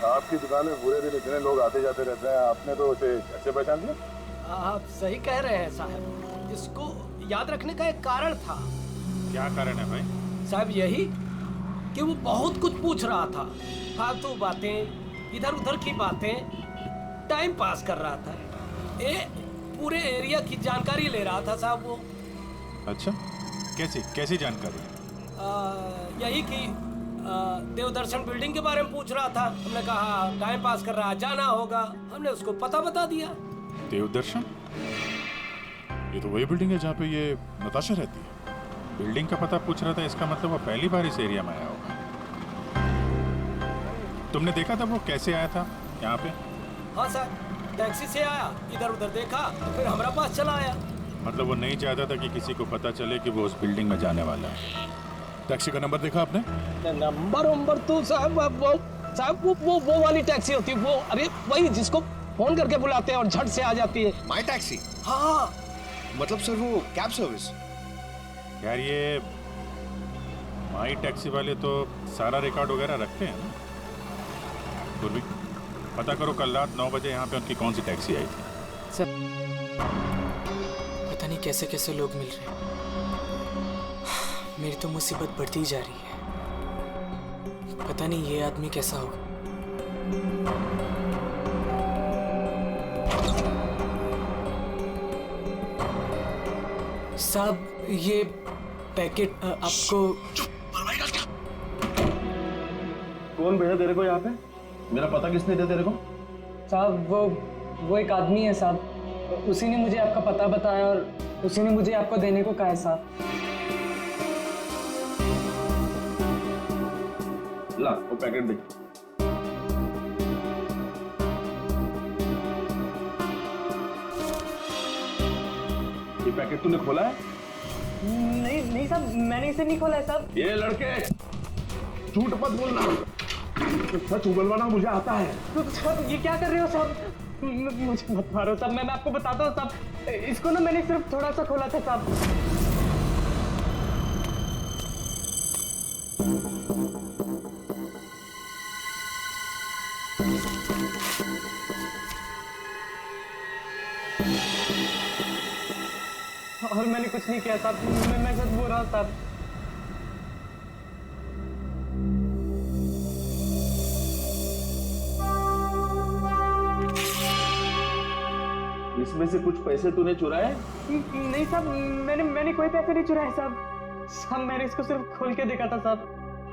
आपकी दुकान में पूरे दिन इतने लोग आते जाते रहते हैं, आपने तो उसे कैसे पहचान लिया? आप सही कह रहे हैं साहब, इसको याद रखने का एक कारण था। क्या कारण है भाई? साहब यही कि वो बहुत कुछ पूछ रहा था, फालतू बातें, इधर उधर की बातें, टाइम पास कर रहा था। पूरे एरिया की जानकारी ले रहा था साहब वो। अच्छा, कैसी जानकारी? यही कि देवदर्शन बिल्डिंग के बारे में पूछ रहा था। हमने कहा टाइम पास कर रहा है, जाना होगा। हमने उसको पता बता दिया। देवदर्शन? ये तो वही बिल्डिंग है जहाँ पे ये नताशा रहती है। बिल्डिंग का पता पूछ रहा था, इसका मतलब वो पहली बार इस एरिया में आया होगा। तुमने देखा था वो कैसे आया था यहाँ पे? हाँ सर, टैक्सी से आया, इधर उधर देखा तो फिर हमारा पास चला आया। मतलब वो नहीं चाहता था कि किसी को पता चले कि वो उस बिल्डिंग में जाने वाला है। टैक्सी का नंबर देखा आपने? नंबर तो साहब वो वाली टैक्सी होती है वो, अरे वही जिसको फोन करके बुलाते हैं और झट से आ जाती है। माई टैक्सी? हाँ मतलब सर वो कैब सर्विस? यार ये माई टैक्सी वाले तो सारा रिकॉर्ड वगैरह रखते हैं ना। पूर्वी पता करो कल रात 9 बजे यहाँ पे उनकी कौन सी टैक्सी आई थी। सर पता नहीं कैसे कैसे लोग मिल रहे हैं। मेरी तो मुसीबत बढ़ती जा रही है। पता नहीं ये आदमी कैसा होगा। साहब ये पैकेट आपको। कौन भेजा तेरे को यहाँ पे? मेरा पता किसने दिया तेरे को? साहब वो एक आदमी है साहब, उसी ने मुझे आपका पता बताया और उसी ने मुझे आपको देने को कहा है साहब। ला वो पैकेट दे। ये पैकेट तूने खोला है? नहीं साहब, मैंने इसे नहीं खोला है साहब। ये लड़के झूठ मत बोलना, सच उगलवाना मुझे आता है। तो साहब ये क्या कर रहे हो साहब? मुझे मत मारो साहब, मैं आपको बताता हूँ साहब। इसको ना मैंने सिर्फ थोड़ा सा खोला था साहब। और मैंने कुछ नहीं किया साहब, मैं सच बोल रहा हूँ साहब। इसमें से कुछ पैसे तूने चुराए? नहीं साहब, मैंने कोई पैसे नहीं चुराए साहब। साहब मैंने इसको सिर्फ खोल के देखा था साहब,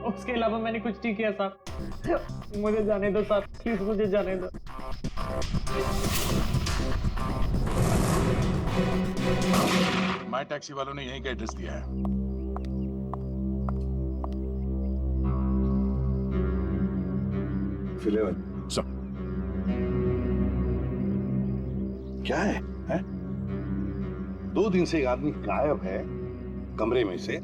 उसके अलावा मैंने कुछ नहीं किया साहब। मुझे जाने दो साहब, प्लीज मुझे जाने दो। माई टैक्सी वालों ने यहीं का एड्रेस दिया है। सब क्या है, हैं? 2 दिन से एक आदमी गायब है कमरे में से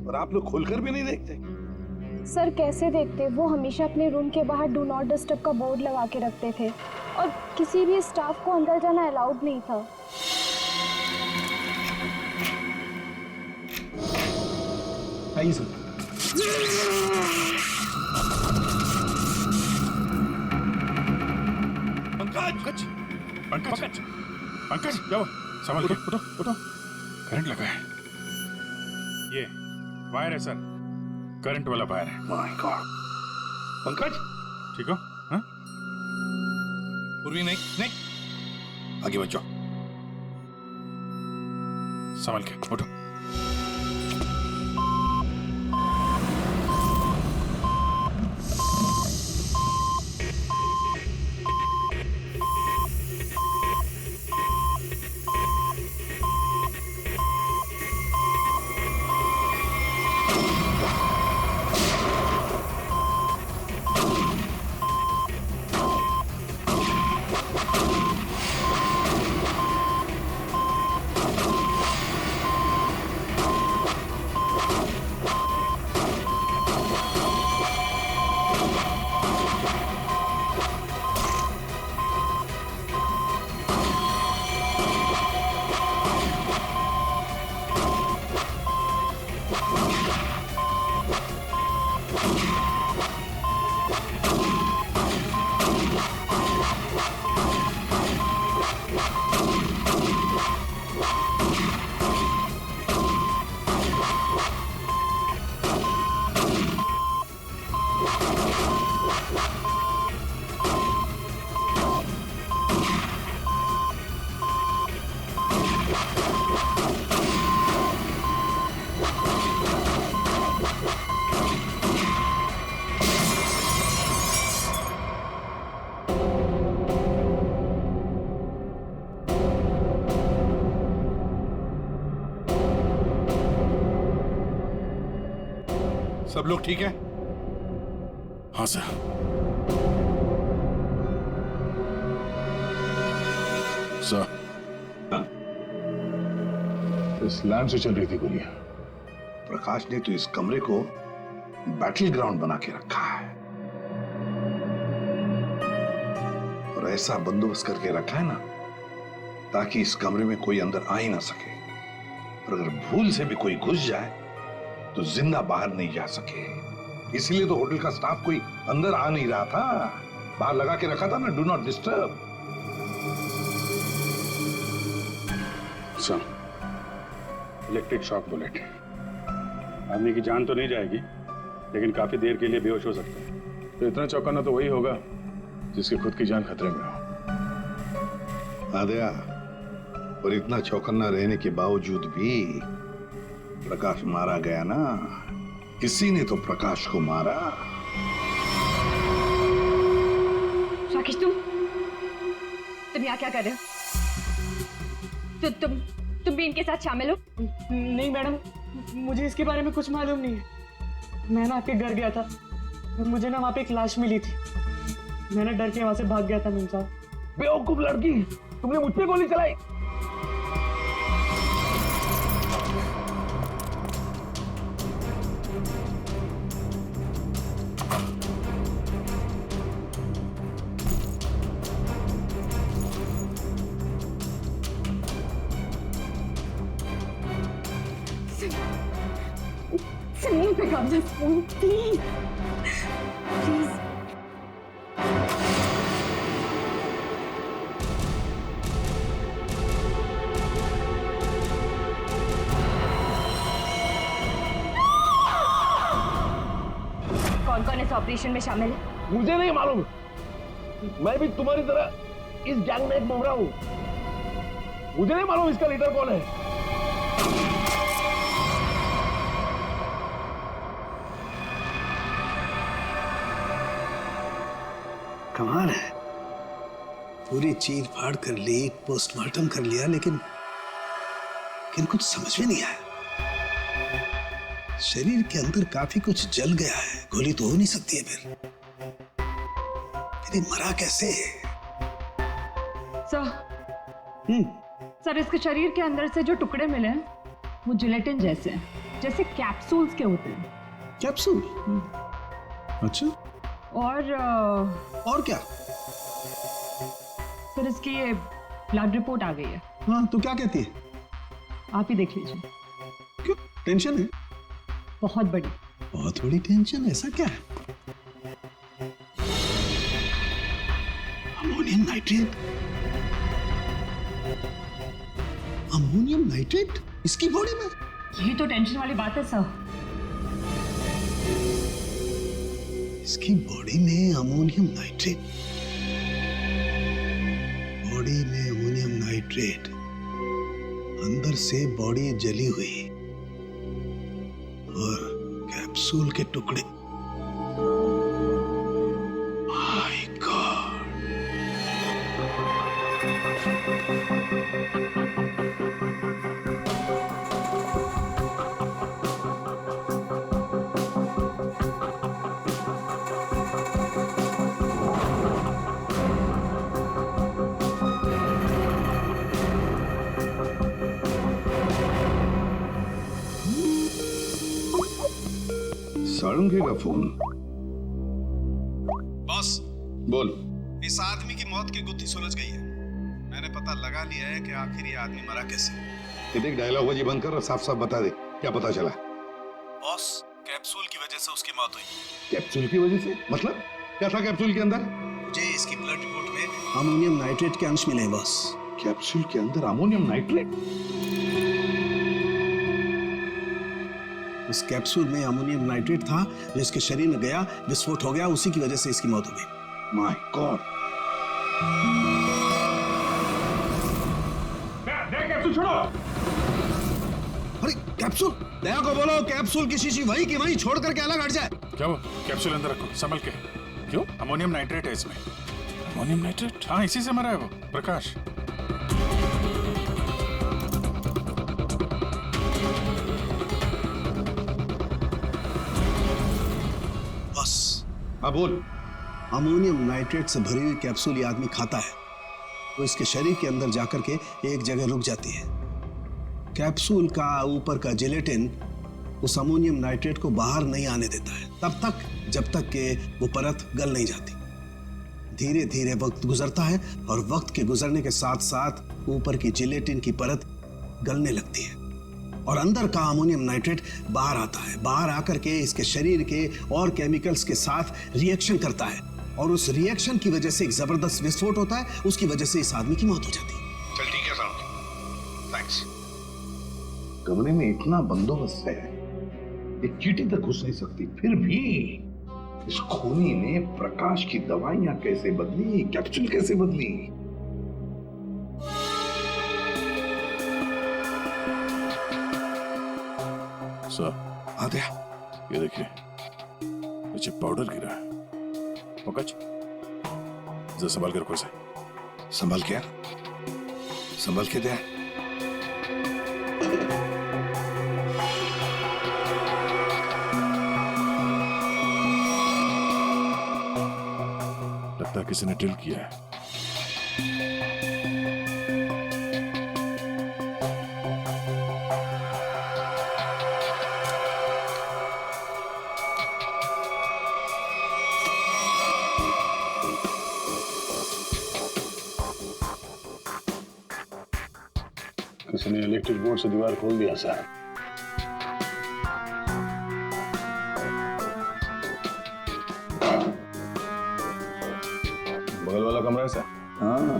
और आप लोग खोलकर भी नहीं देखते। सर कैसे देखते, वो हमेशा अपने रूम के बाहर डू नॉट डिस्टर्ब का बोर्ड लगा के रखते थे और किसी भी स्टाफ को अंदर जाना अलाउड नहीं था। आइए सर। पंकज पंकज पंकज जाओ, संभल के उठो उठो। करंट लगा है। ये वायर है सर, करंट वाला वायर है। My God. पंकज ठीक हो? हाँ? पूर्वी नहीं नहीं, आगे बढ़ जाओ। संभल के उठो। सब लोग ठीक है? हाँ सर। सर, इस लैंड से चल रही थी गोलियां। प्रकाश ने तो इस कमरे को बैटल ग्राउंड बना के रखा है और ऐसा बंदोबस्त करके रखा है ना ताकि इस कमरे में कोई अंदर आ ही ना सके, और अगर भूल से भी कोई घुस जाए तो जिंदा बाहर नहीं जा सके। इसीलिए तो होटल का स्टाफ कोई अंदर आ नहीं रहा था, बाहर लगा के रखा था ना, do not disturb. Sir, electric shock bullet. आदमी की जान तो नहीं जाएगी, लेकिन काफी देर के लिए बेहोश हो सकता है। तो इतना चौंकाना तो वही होगा जिसकी खुद की जान खतरे में हो। आदया, और इतना चौकन्ना रहने के बावजूद भी प्रकाश मारा गया ना, किसी ने तो प्रकाश को मारा। राकेश, तुम यहाँ क्या कर रहे हो? तुम भी इनके साथ शामिल हो? नहीं मैडम, मुझे इसके बारे में कुछ मालूम नहीं है। मैं ना आपके घर गया था और मुझे ना वहाँ पे एक लाश मिली थी। मैंने डर के वहाँ से भाग गया था मीम साहब। बेवकूफ लड़की, तुमने मुझ पे गोली चलाई। फोन पे कब्जा, फोन प्लीज प्लीज। कौन कौन इस ऑपरेशन में शामिल है? मुझे नहीं मालूम, मैं भी तुम्हारी तरह इस गैंग में एक मोहरा हूँ। मुझे नहीं मालूम इसका लीडर कौन है। कमाल है, पूरी चीर फाड़ कर ली, पोस्टमार्टम कर लिया, लेकिन कुछ समझ में नहीं आया। शरीर के अंदर काफी कुछ जल गया है, गोली तो हो नहीं सकती है फिर ये मरा कैसे? सर, इसके शरीर के अंदर से जो टुकड़े मिले हैं वो जिलेटिन जैसे हैं, जैसे कैप्सूल्स के होते हैं। कैप्सूल? अच्छा, और क्या? सर, इसकी ये ब्लड रिपोर्ट आ गई है। हाँ, तो क्या कहती है? आप ही देख लीजिए। क्यों, टेंशन है? बहुत बड़ी। बहुत बड़ी टेंशन? ऐसा क्या है? Ammonium nitrate? अमोनियम नाइट्रेट इसकी बॉडी में? यही तो टेंशन वाली बात है सर। इसकी बॉडी में अमोनियम नाइट्रेट? बॉडी में अमोनियम नाइट्रेट, अंदर से बॉडी जली हुई और कैप्सूल के टुकड़े। My God! सारंगी का फोन। बॉस, बोल। इस आदमी की मौत की गुत्थी सुलझ गई है। मैंने पता लगा लिया है कि आखिर ये आदमी मरा कैसे। ये देख, डायलॉग बाजी बंद कर और साफ साफ बता दे क्या पता चला। बॉस, कैप्सूल की वजह से उसकी मौत हुई। कैप्सूल की वजह से? मतलब क्या था कैप्सूल के अंदर? मुझे इसकी ब्लड रिपोर्ट में अमोनियम नाइट्रेट के अंश मिले हैं बॉस। कैप्सूल के अंदर अमोनियम नाइट्रेट? उस कैप्सूल में अमोनियम नाइट्रेट था जो इसके शरीर में गया, विस्फोट हो गया, उसी की वजह से इसकी मौत हो गई। My God! कैप्सूल छोड़ो! अरे कैप्सूल, दया को बोलो कैप्सूल की शीशी वही की वही छोड़ करके अलग हट जाए। क्या वो? कैप्सूल अंदर रखो, संभल के। क्यों? अमोनियम नाइट्रेट है इसमें। Ammonium nitrate? हाँ, इसी से मरा है वो प्रकाश। हाँ बोल। अमोनियम नाइट्रेट से भरी हुई कैप्सूल ये आदमी खाता है तो इसके शरीर के अंदर जाकर के एक जगह रुक जाती है। कैप्सूल का ऊपर का जिलेटिन उस अमोनियम नाइट्रेट को बाहर नहीं आने देता है तब तक जब तक कि वो परत गल नहीं जाती। धीरे धीरे वक्त गुजरता है और वक्त के गुजरने के साथ साथ ऊपर की जिलेटिन की परत गलने लगती है और अंदर का अमोनियम नाइट्रेट बाहर आता है। बाहर आकर के इसके शरीर के और केमिकल्स के साथ रिएक्शन करता है और उस रिएक्शन की वजह से एक जबरदस्त विस्फोट होता है। उसकी वजह से इस आदमी की मौत हो जाती है। चल ठीक है साहब, थैंक्स। कमरे में इतना बंदोबस्त है, एक चींटी तक घुस नहीं सकती, फिर भी इस खूनी ने प्रकाश की दवाइयां कैसे बदली, कैप्सूल कैसे बदली? सर आ गया। ये देखिए, नीचे पाउडर गिरा है। पंकज, जरा संभाल कर रखो इसे। संभल क्या? संभल के दे। लगता है किसी ने ड्रिल किया है। किसी ने इलेक्ट्रिक बोर्ड से दीवार खोल दिया साहब। बगल वाला कमरा है सर? हाँ,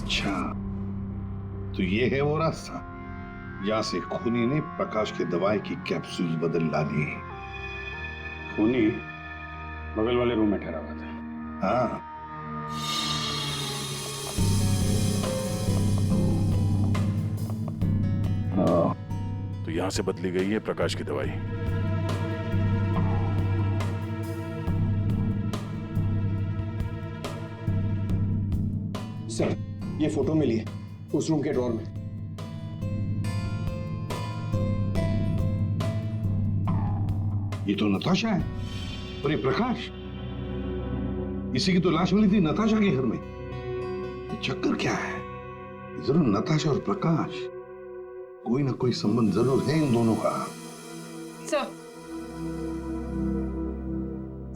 अच्छा, तो ये है वो रास्ता जहां से खूनी ने प्रकाश की दवाई की कैप्सूल बदल डाली। खूनी बगल वाले रूम में ठहरा हुआ था। हाँ, तो यहां से बदली गई है प्रकाश की दवाई। सर, ये फोटो मिली है उस रूम के ड्रॉर में। ये तो नताशा है और ये प्रकाश, इसी की तो लाश मिली थी नताशा के घर में। ये चक्कर क्या है? जरूर नताशा और प्रकाश, कोई ना कोई संबंध जरूर है इन दोनों का।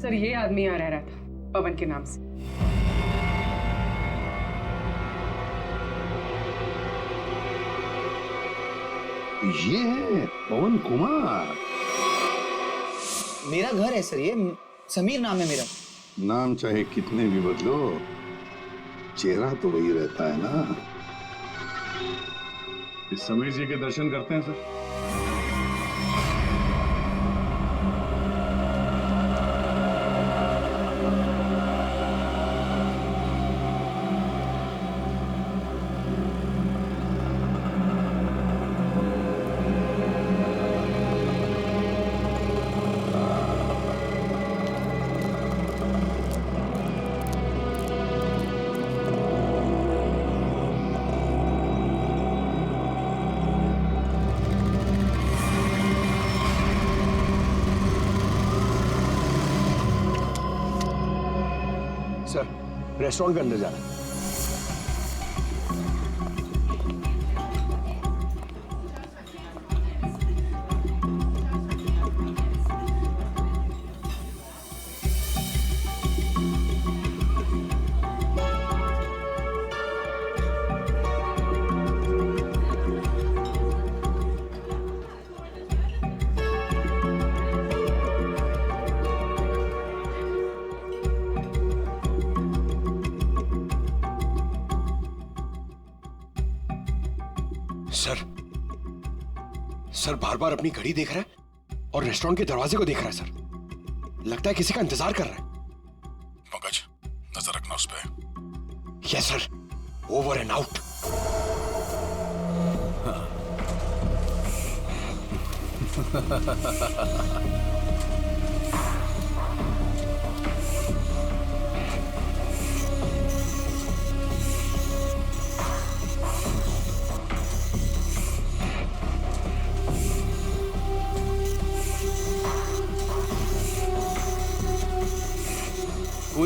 सर, ये आदमी यहाँ रह रहा था पवन के नाम से। ये है पवन कुमार। मेरा घर है सर, ये समीर नाम है मेरा। नाम चाहे कितने भी बदलो, चेहरा तो वही रहता है ना। इस समीर जी के दर्शन करते हैं सर। सर, रेस्टोरेंट के अंदर जाना है। सर बार बार अपनी घड़ी देख रहा है और रेस्टोरेंट के दरवाजे को देख रहा है सर। लगता है किसी का इंतजार कर रहा है। पंकज, नजर रखना उस पे। Yes sir, over and out.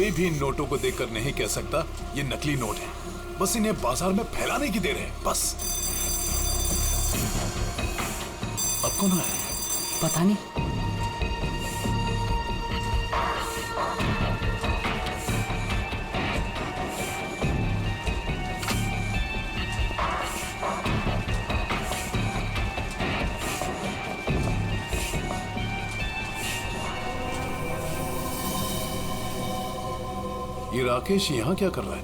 कोई भी इन नोटों को देखकर नहीं कह सकता ये नकली नोट है। बस इन्हें बाजार में फैलाने की देर है, बस। अब कौन आया? पता नहीं। ये राकेश यहाँ क्या कर रहा है?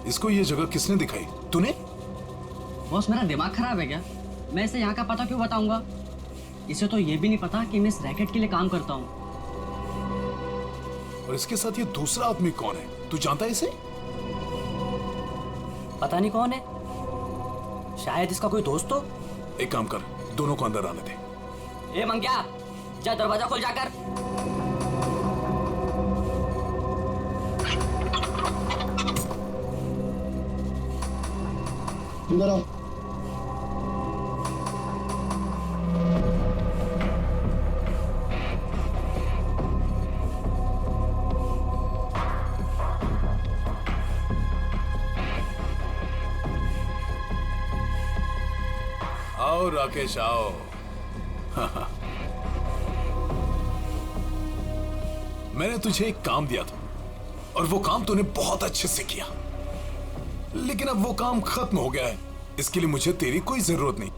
इसको ये जगह किसने दिखाई? तूने? बॉस मेरा दिमाग खराब है क्या? मैं इसे यहाँ का पता क्यों बताऊंगा? इसे तो ये भी नहीं पता कि मैं इस रैकेट के लिए काम करता हूँ। और इसके साथ ये दूसरा आदमी कौन है? तू जानता है इसे? पता नहीं कौन है, शायद इसका कोई दोस्त हो। एक काम कर, दोनों को अंदर आने दे। ए मंग्या, जा दरवाजा खोल जाकर। अंदर आओ। आओ राकेश आओ। मैंने तुझे एक काम दिया था और वो काम तूने बहुत अच्छे से किया, लेकिन अब वो काम खत्म हो गया है। इसके लिए मुझे तेरी कोई जरूरत नहीं।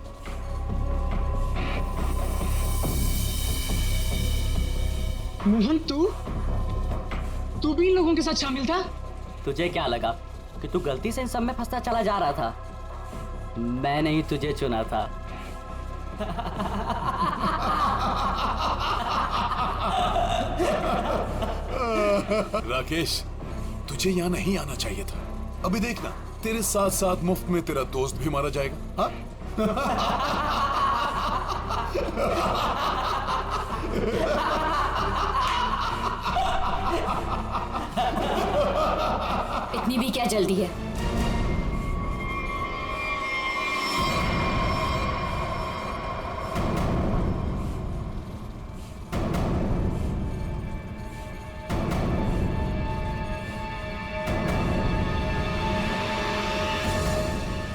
मोहन, तू भी इन लोगों के साथ शामिल था? तुझे क्या लगा कि तू गलती से इन सब में फंसता चला जा रहा था? मैंने ही तुझे चुना था। राकेश, तुझे यहाँ नहीं आना चाहिए था। अभी देखना, तेरे साथ साथ मुफ्त में तेरा दोस्त भी मारा जाएगा। हाँ? इतनी भी क्या जल्दी है?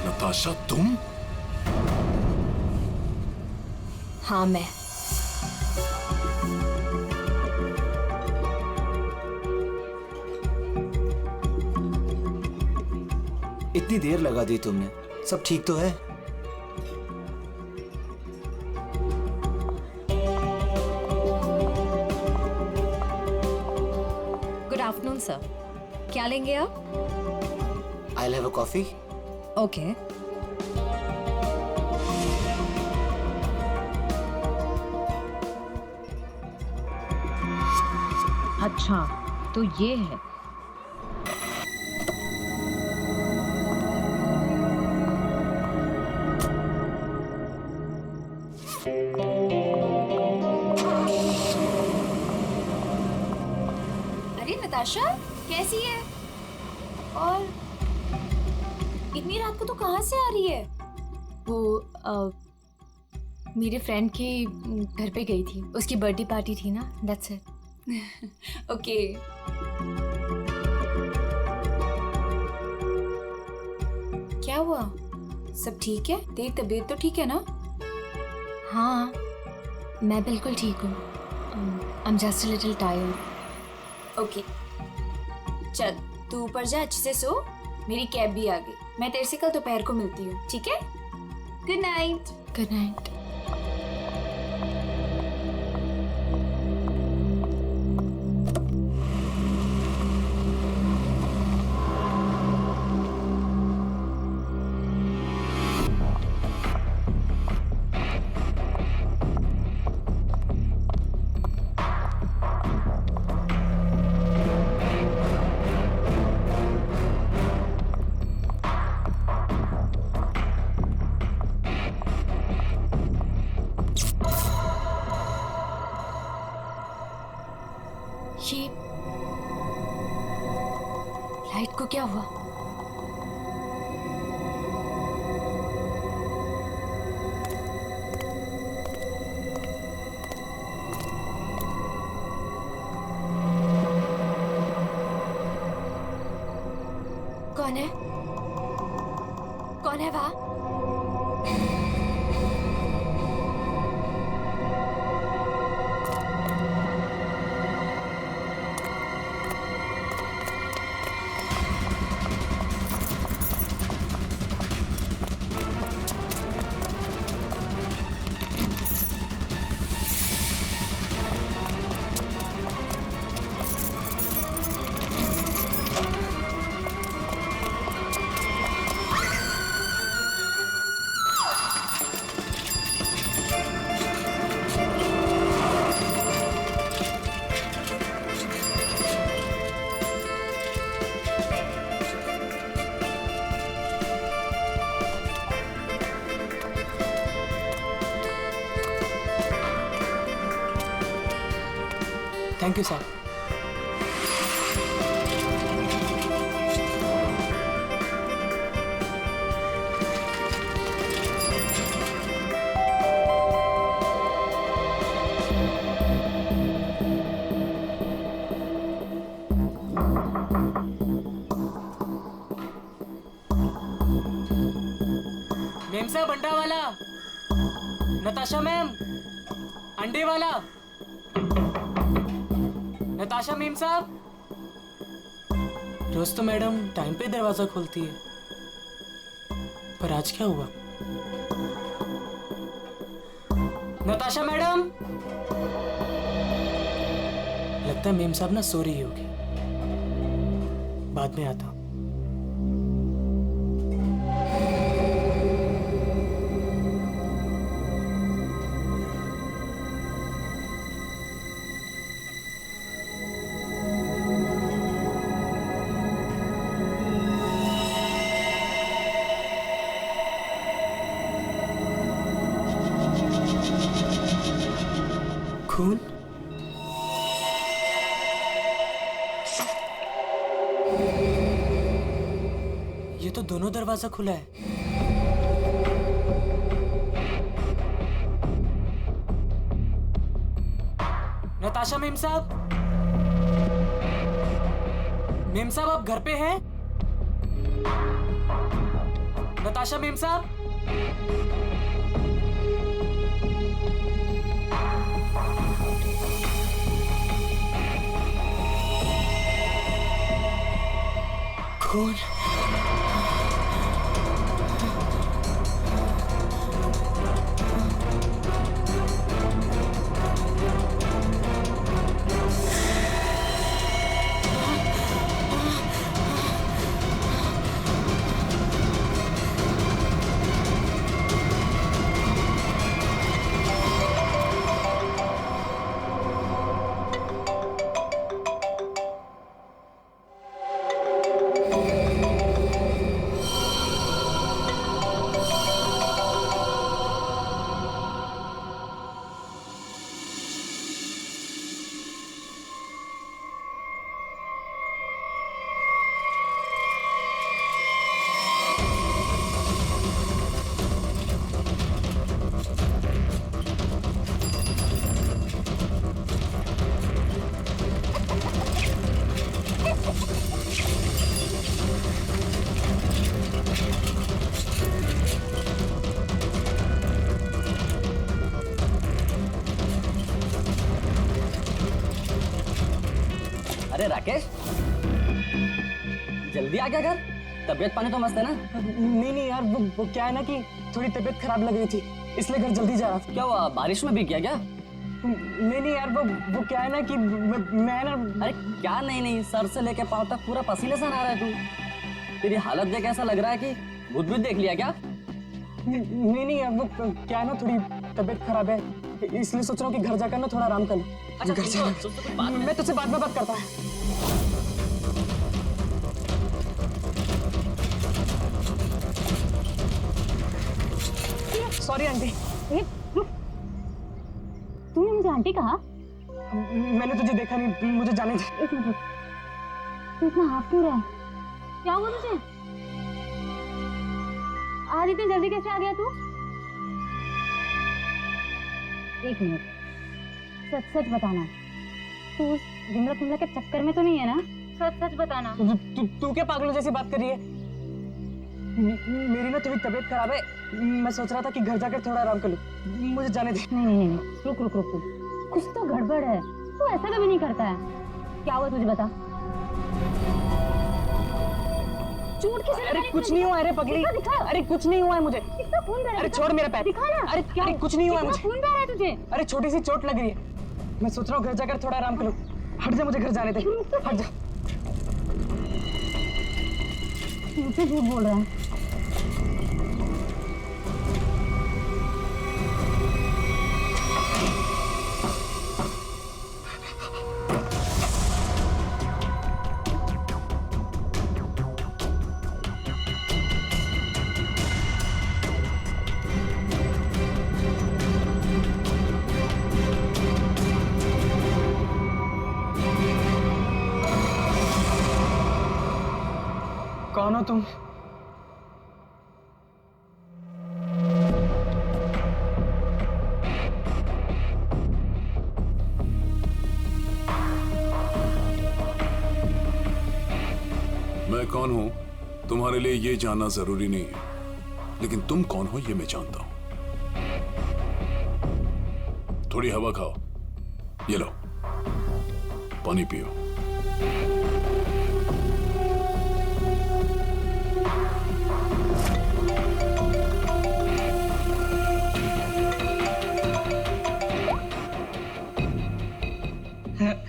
नताशा, तुम? हाँ, मैं। इतनी देर लगा दी तुमने, सब ठीक तो है? गुड आफ्टरनून सर, क्या लेंगे आप? I'll have a coffee. Okay. अच्छा, तो ये है। अरे नताशा, कैसी है? और इतनी रात को तो कहाँ से आ रही है? वो मेरे फ्रेंड के घर पे गई थी, उसकी बर्थडे पार्टी थी ना, दैट्स इट। ओके। क्या हुआ? सब ठीक है? तेरी तबीयत तो ठीक है ना? हाँ, मैं बिल्कुल ठीक हूँ। I am just a little tired. Okay, चल तू ऊपर जा, अच्छे से सो। मेरी कैब भी आ गई, मैं तेरे से कल दोपहर को मिलती हूँ, ठीक है? Good night. Good night. ये लाइट को क्या हुआ? कौन है वहाँ? Thank you sir. मेम साहब अंडा वाला, नताशा मैम अंडे वाला, नताशा मेम साहब। रोज तो मैडम टाइम पे दरवाजा खोलती है, पर आज क्या हुआ? नताशा मैडम, लगता है मेम साहब ना सो रही होगी, बाद में आता हूं। खून? ये तो दोनों दरवाजा खुला है। नताशा मेम साहब, मेम साहब आप घर पे हैं? नताशा मेम साहब, खून? अरे राकेश, जल्दी आ गया घर? तबीयत पानी तो मस्त है ना? नहीं यार, वो क्या है ना कि थोड़ी तबीयत खराब लग रही थी, इसलिए घर जल्दी जा रहा था। क्या हुआ, बारिश में भीग गया क्या? नहीं यार, वो क्या है ना कि मैं ना। अरे क्या नहीं, सर से लेके पांव तक पूरा पसीने से नहा रहा है तू। तेरी हालत देख ऐसा लग रहा है कि भूत देख लिया क्या? नहीं यार, वो क्या है ना, थोड़ी तबीयत खराब है, इसलिए सोच रहा हूँ कि घर जाकर ना थोड़ा आराम कर लूं। अच्छा, घर जाना, मैं तुझसे बाद में बात करता हूँ। Sorry aunty. तूने मुझे आंटी कहा? मैंने तुझे देखा नहीं, मुझे जाने दे। एक मिनट, तू इतना हाफ क्यों रहा है? क्या हुआ तुझे? आज इतनी जल्दी कैसे आ गया तू? एक मिनट, सच सच बताना, तू उस विमला के चक्कर में तो नहीं है ना? सच सच बताना। तू क्या पागलों जैसी बात कर रही है? मेरी ना थोड़ी तबीयत खराब है, मैं सोच रहा था कि घर जाकर थोड़ा आराम कर लूं। मुझे जाने दे। नहीं, रुक रुक रुक रुक, कुछ तो गड़बड़ है। तू ऐसा कभी नहीं करता है। क्या हुआ तुझे बता। चोट किसे लगी? अरे कुछ नहीं हुआ। अरे पगली, अरे कुछ नहीं हुआ है मुझे। कितना खून बह रहा है? अरे छोड़ मेरा पैर। दिखा ना। अरे कुछ नहीं हुआ है मुझे। खून बह रहा है तुझे? अरे छोटी सी चोट लग रही है, मैं सोच रहा हूँ घर जाकर थोड़ा आराम कर लूं। हट जा, मुझे घर जाने दे। हट जा। मुझसे झूठ बोल रहा है। कौन हो तुम? मैं कौन हूं तुम्हारे लिए ये जानना जरूरी नहीं है, लेकिन तुम कौन हो ये मैं जानता हूं। थोड़ी हवा खाओ, ये लो पानी पियो।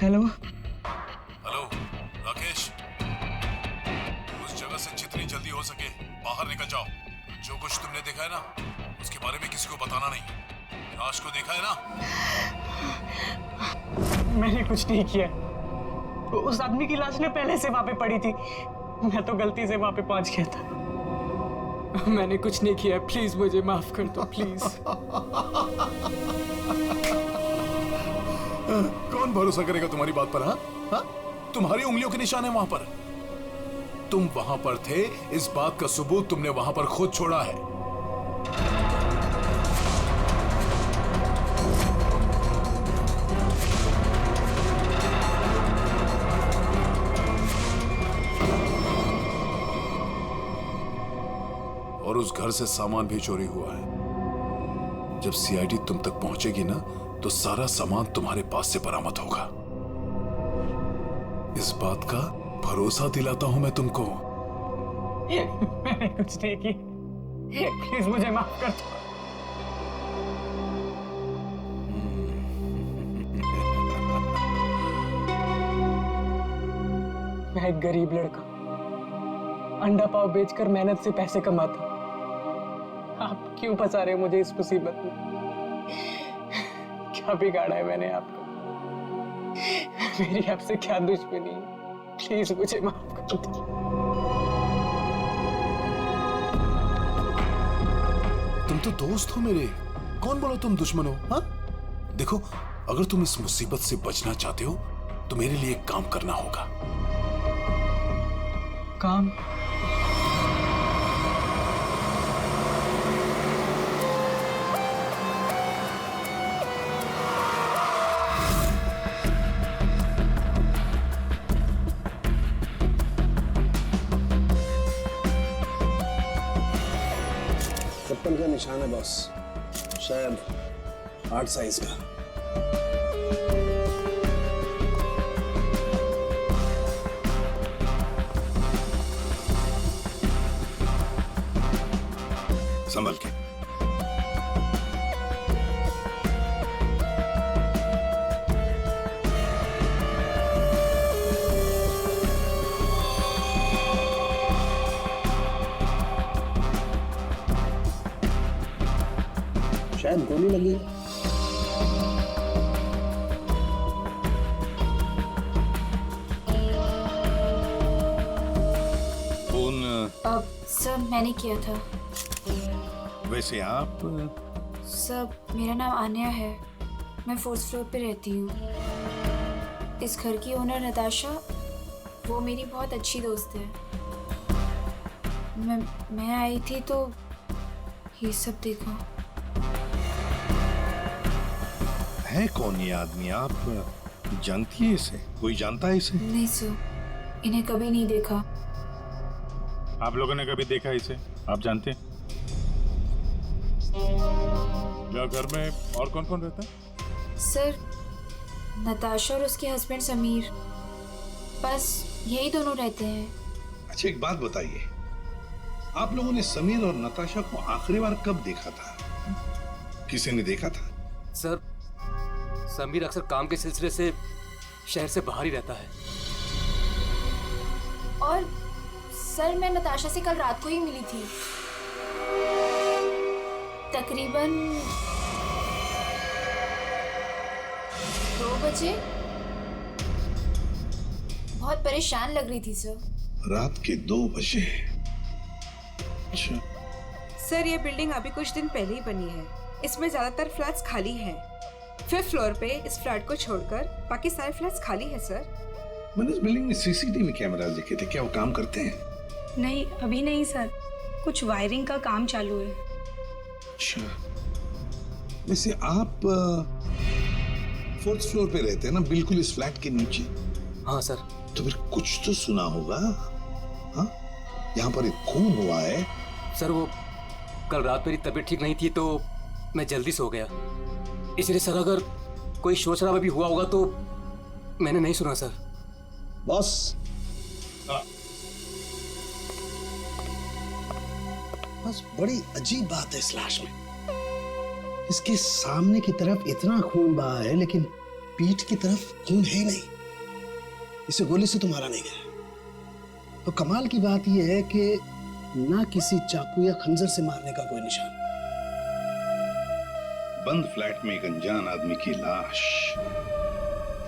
हेलो हेलो राकेश, उस जगह से जितनी जल्दी हो सके बाहर निकल जाओ। जो कुछ तुमने देखा है ना, उसके बारे में किसी को बताना नहीं। राज को देखा है ना? मैंने कुछ नहीं किया। उस आदमी की लाश ने पहले से वहां पे पड़ी थी, मैं तो गलती से वहां पे पहुंच गया था। मैंने कुछ नहीं किया, प्लीज मुझे माफ कर दो, प्लीज। कौन भरोसा करेगा तुम्हारी बात पर? हाँ, तुम्हारी उंगलियों के निशान है वहां पर। तुम वहां पर थे, इस बात का सबूत तुमने वहां पर खुद छोड़ा है। और उस घर से सामान भी चोरी हुआ है। जब सीआईडी तुम तक पहुंचेगी ना, तो सारा सामान तुम्हारे पास से बरामद होगा। इस बात का भरोसा दिलाता हूं मैं तुमको। मैंने कुछ नहीं की, प्लीज मुझे माफ कर दो। मैं एक गरीब लड़का, अंडा पाव बेचकर मेहनत से पैसे कमाता। आप क्यों फंसा रहे हो मुझे इस मुसीबत में? क्या बिगाड़ा है मैंने आपको? मेरी आपसे क्या दुश्मनी है? प्लीज मुझे माफ कर दो। तुम तो दोस्त हो मेरे, कौन बोला तुम दुश्मन हो? हाँ, देखो, अगर तुम इस मुसीबत से बचना चाहते हो तो मेरे लिए एक काम करना होगा। काम? चप्पल का निशान है बॉस, शायद 8 साइज का। संभल के। शायद गोली लगी। फोन सर मैंने किया था। वैसे आप? सर मेरा नाम आन्या है, मैं 4th फ्लोर पे रहती हूँ। इस घर की ओनर नताशा, वो मेरी बहुत अच्छी दोस्त है। मैं आई थी तो ये सब देखा। है कौन ये आदमी? आप जानती है इसे? कोई जानता है इसे? नहीं सर, इन्हें कभी नहीं देखा। आप लोगों ने कभी देखा इसे? आप जानते हैं या घर में और कौन कौन रहता है? सर, नताशा और उसके हस्बैंड समीर, बस यही दोनों रहते हैं। अच्छा एक बात बताइए, आप लोगों ने समीर और नताशा को आखिरी बार कब देखा था? किसी ने देखा था? सर, समीर अक्सर काम के सिलसिले से शहर से बाहर ही रहता है। और सर, मैं नताशा से कल रात को ही मिली थी, तकरीबन 2 बजे। बहुत परेशान लग रही थी सर। रात के 2 बजे? अच्छा। सर, ये बिल्डिंग अभी कुछ दिन पहले ही बनी है। इसमें ज्यादातर फ्लैट्स खाली हैं। 5th फ्लोर पे इस फ्लैट को छोड़कर बाकी सारे फ्लैट्स खाली है सर। मैंने इस बिल्डिंग में सीसीटीवी कैमरास देखे थे, क्या वो काम करते हैं? नहीं, अभी नहीं सर, कुछ वायरिंग का काम चालू है। अच्छा, वैसे आप 4th फ्लोर पे रहते हैं ना, बिल्कुल इस फ्लैट के नीचे? हाँ सर। तो फिर कुछ तो सुना होगा। हाँ, यहाँ पर एक खून हुआ है। सर, वो कल रात मेरी तबीयत ठीक नहीं थी तो मैं जल्दी सो गया, इसलिए सर अगर कोई शोर शराबा भी हुआ होगा तो मैंने नहीं सुना सर। बॉस, बस बड़ी अजीब बात है इस लाश में। इसके सामने की तरफ इतना खून बहा है लेकिन पीठ की तरफ खून है ही नहीं। इसे गोली से तो मारा नहीं गया। तो कमाल की बात यह है कि ना किसी चाकू या खंजर से मारने का कोई निशान। बंद फ्लैट में एक अनजान आदमी की लाश,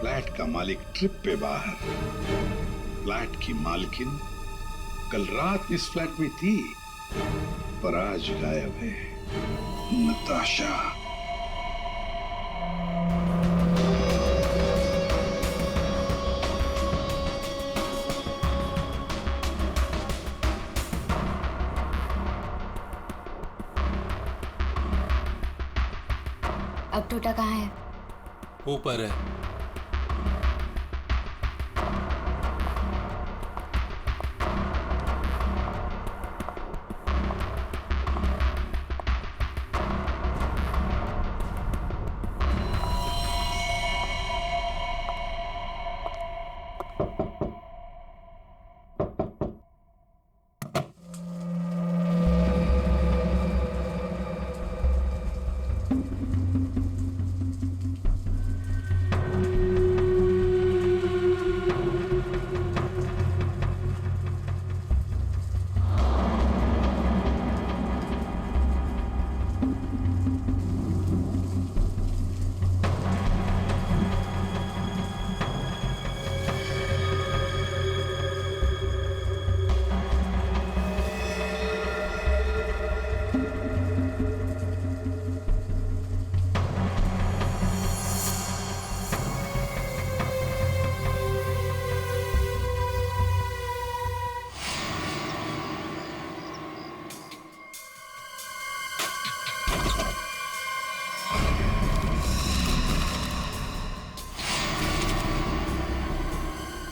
फ्लैट का मालिक ट्रिप पे बाहर, फ्लैट की मालकिन कल रात इस फ्लैट में थी पर आज गायब है। नताशा। अब टोटा कहाँ है? ऊपर है।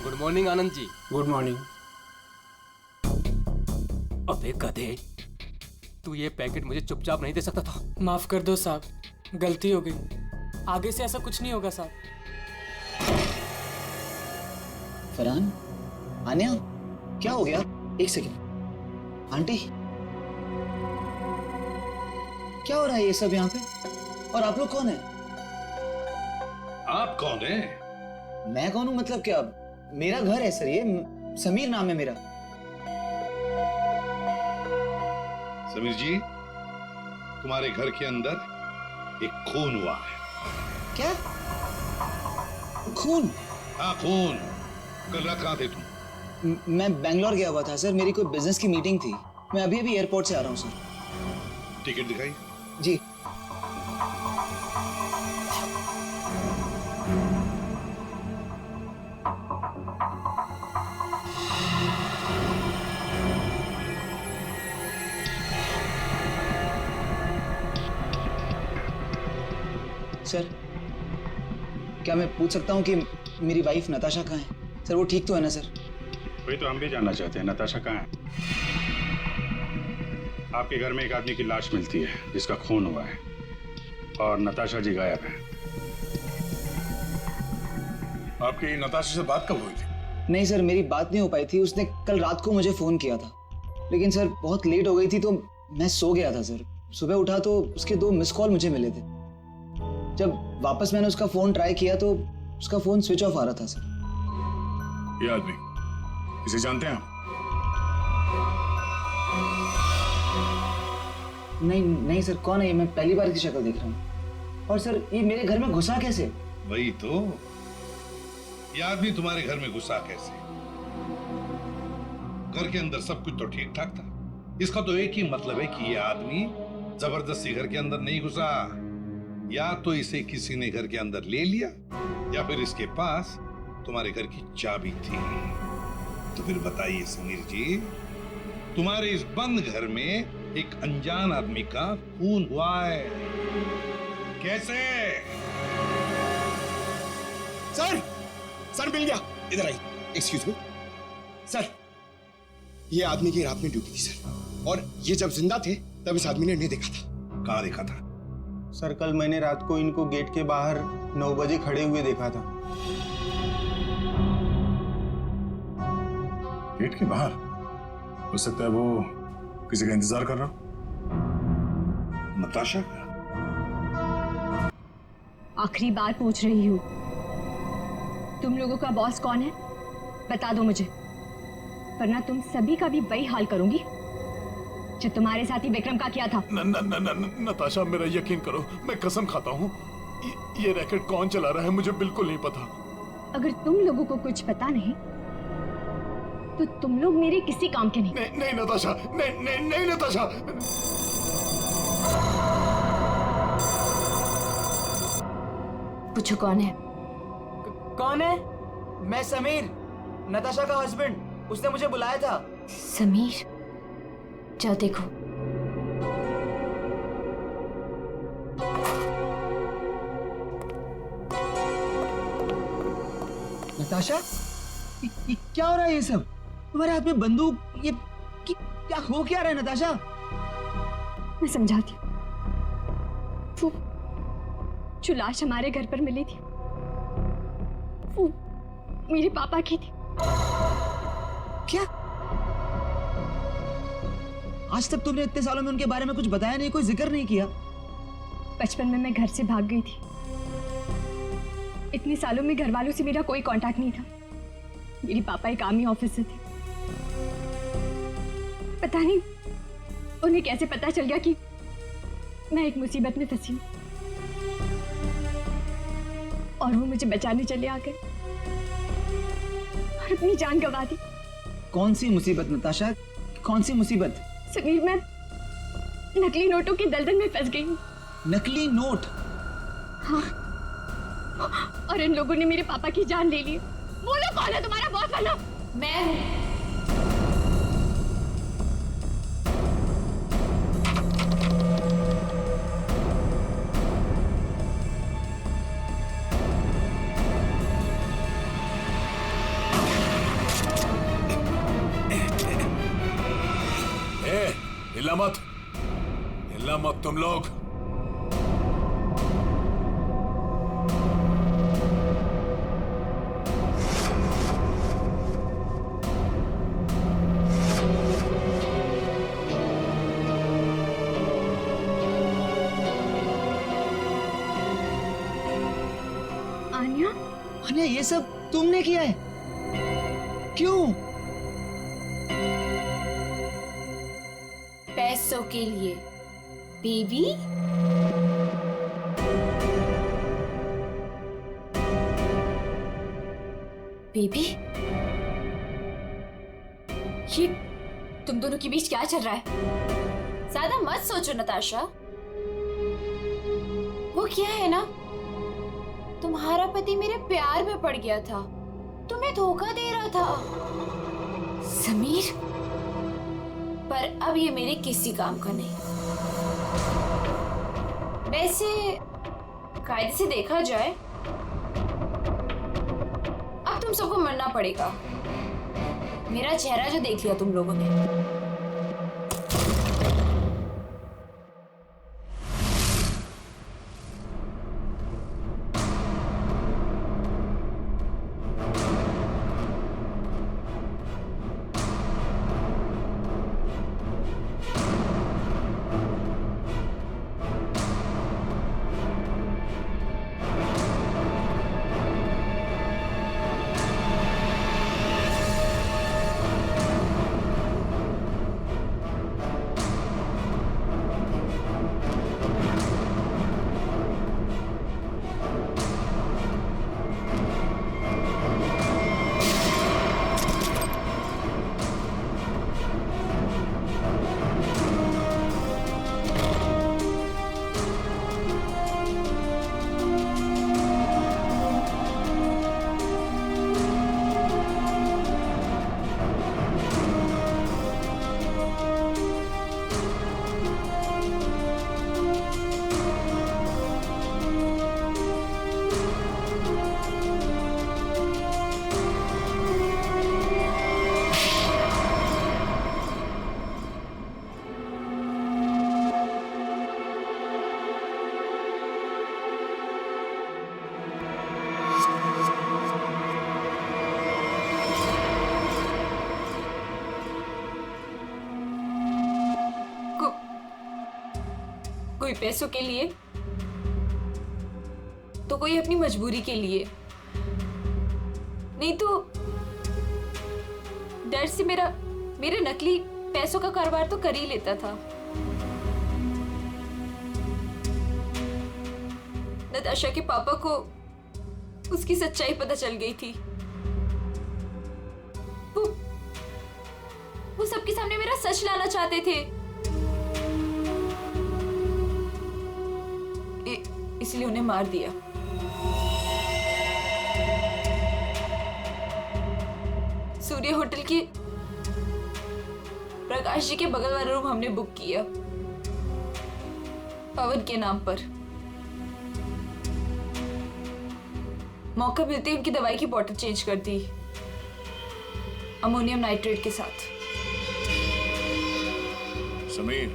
Good morning Anand ji. Good morning. अबे गधे, तू ये पैकेट मुझे चुपचाप नहीं दे सकता था? माफ कर दो साहब, गलती हो गई। आगे से ऐसा कुछ नहीं होगा साहब। फरहान, आन्या, क्या हो गया? एक सेकेंड। आंटी, क्या हो रहा है ये सब यहाँ पे? और आप लोग कौन है? आप कौन है? मैं कौन हूँ मतलब क्या? मेरा घर है सर, ये समीर नाम है मेरा। समीर जी, तुम्हारे घर के अंदर एक खून हुआ है। क्या? खून? हाँ खून। कल रात कहाँ थे तुम? मैं बैंगलोर गया हुआ था सर, मेरी कोई बिजनेस की मीटिंग थी। मैं अभी अभी एयरपोर्ट से आ रहा हूँ सर। टिकट दिखाई? जी। सर, क्या मैं पूछ सकता हूँ कि मेरी वाइफ नताशा कहाँ है? सर वो ठीक तो है ना सर? वही तो हम भी जानना चाहते हैं, नताशा कहाँ है? आपके घर में एक आदमी की लाश मिलती है जिसका खून हुआ है और नताशा जी गायब है। आपकी नताशा से बात कब हुई थी? नहीं सर, मेरी बात नहीं हो पाई थी। उसने कल रात को मुझे फोन किया था, लेकिन सर बहुत लेट हो गई थी तो मैं सो गया था सर। सुबह उठा तो उसके 2 मिस कॉल मुझे मिले थे। जब वापस मैंने उसका फोन ट्राई किया तो उसका फोन स्विच ऑफ आ रहा था सर। ये आदमी, इसे जानते हैं आप? नहीं सर, कौन है ये? मैं पहली बार इसकी शक्ल देख रहा हूँ। और सर ये मेरे घर में घुसा कैसे? वही तो, ये आदमी तुम्हारे घर में घुसा कैसे? घर के अंदर सब कुछ तो ठीक ठाक था। इसका तो एक ही मतलब है कि ये आदमी जबरदस्ती घर के अंदर नहीं घुसा। या तो इसे किसी ने घर के अंदर ले लिया या फिर इसके पास तुम्हारे घर की चाबी थी। तो फिर बताइए समीर जी, तुम्हारे इस बंद घर में एक अनजान आदमी का खून हुआ है, कैसे? सर मिल गया। इधर आइए। एक्सक्यूज मी सर, ये आदमी की रात में ड्यूटी थी सर, और ये जब जिंदा थे तब इस आदमी ने इन्हें देखा था। कहाँ देखा था? सर कल मैंने रात को इनको गेट के बाहर 9 बजे खड़े हुए देखा था। गेट के बाहर? हो सकता है वो किसी का इंतजार कर रहा हो। नताशा? आखिरी बार पूछ रही हूँ, तुम लोगों का बॉस कौन है? बता दो मुझे, वरना तुम सभी का भी वही हाल करूंगी जो तुम्हारे साथी विक्रम का किया था। नताशा, मेरा यकीन करो, मैं कसम खाता हूँ, ये रैकेट कौन चला रहा है मुझे बिल्कुल नहीं पता। अगर तुम लोगों को कुछ पता नहीं तो तुम लोग मेरे किसी काम के नहीं। नहीं नताशा, नहीं नताशा। पूछो कौन है? कौन है? मैं समीर, नताशा का हस्बैंड। उसने मुझे बुलाया था। समीर, जाओ देखो। नताशा, ये क्या हो रहा है? ये सब तुम्हारे हाथ में बंदूक, ये क्या हो क्या रहा है नताशा? मैं समझाती हूँ। वो जो लाश हमारे घर पर मिली थी वो मेरे पापा की थी। क्या? आज तक तुमने इतने सालों में उनके बारे में कुछ बताया नहीं, कोई जिक्र नहीं किया। बचपन में मैं घर से भाग गई थी। इतने सालों में घर वालों से मेरा कोई कांटेक्ट नहीं था। मेरे पापा एक आर्मी ऑफिसर थे। पता नहीं उन्हें कैसे पता चल गया कि मैं एक मुसीबत में फंसी हूं, और वो मुझे बचाने चले आ गए और अपनी जान गंवा दी। कौन सी मुसीबत नताशा, कौन सी मुसीबत? समीर, मैं नकली नोटों के दलदल में फंस गई हूँ। नकली नोट? हाँ, और इन लोगों ने मेरे पापा की जान ले ली। बोलो कौन है तुम्हारा बॉस वाला? मैं हूँ। हिला मत तुम लोग। आन्या, ये सब तुमने किया है? क्यों? पैसों के लिए बेबी। बेबी, ये तुम दोनों के बीच क्या चल रहा है? ज्यादा मत सोचो नताशा। वो क्या है ना, तुम्हारा पति मेरे प्यार में पड़ गया था, तुम्हें धोखा दे रहा था समीर, पर अब ये मेरे किसी काम का नहीं। वैसे कायदे से देखा जाए अब तुम सबको मरना पड़ेगा। मेरा चेहरा जो देख लिया तुम लोगों ने। कोई पैसों के लिए तो कोई अपनी मजबूरी के लिए। नहीं तो डर से मेरे नकली पैसों का कारोबार तो कर ही लेता था। नताशा के पापा को उसकी सच्चाई पता चल गई थी। वो सबके सामने मेरा सच लाना चाहते थे। इसलिए उन्हें मार दिया। सूर्य होटल की प्रकाश जी के बगल वाला रूम हमने बुक किया पवन के नाम पर। मौका मिलते ही उनकी दवाई की बोतल चेंज कर दी अमोनियम नाइट्रेट के साथ। समीर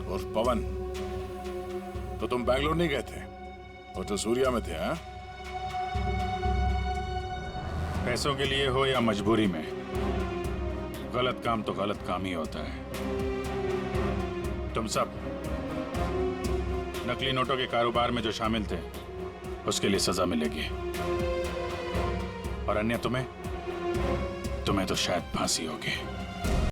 और पवन, तो तुम बैंगलोर नहीं गए थे और तो सूर्या में थे? हाँ, पैसों के लिए हो या मजबूरी में, गलत काम तो गलत काम ही होता है। तुम सब नकली नोटों के कारोबार में जो शामिल थे उसके लिए सजा मिलेगी, और अन्य तुम्हें तो शायद फांसी होगी।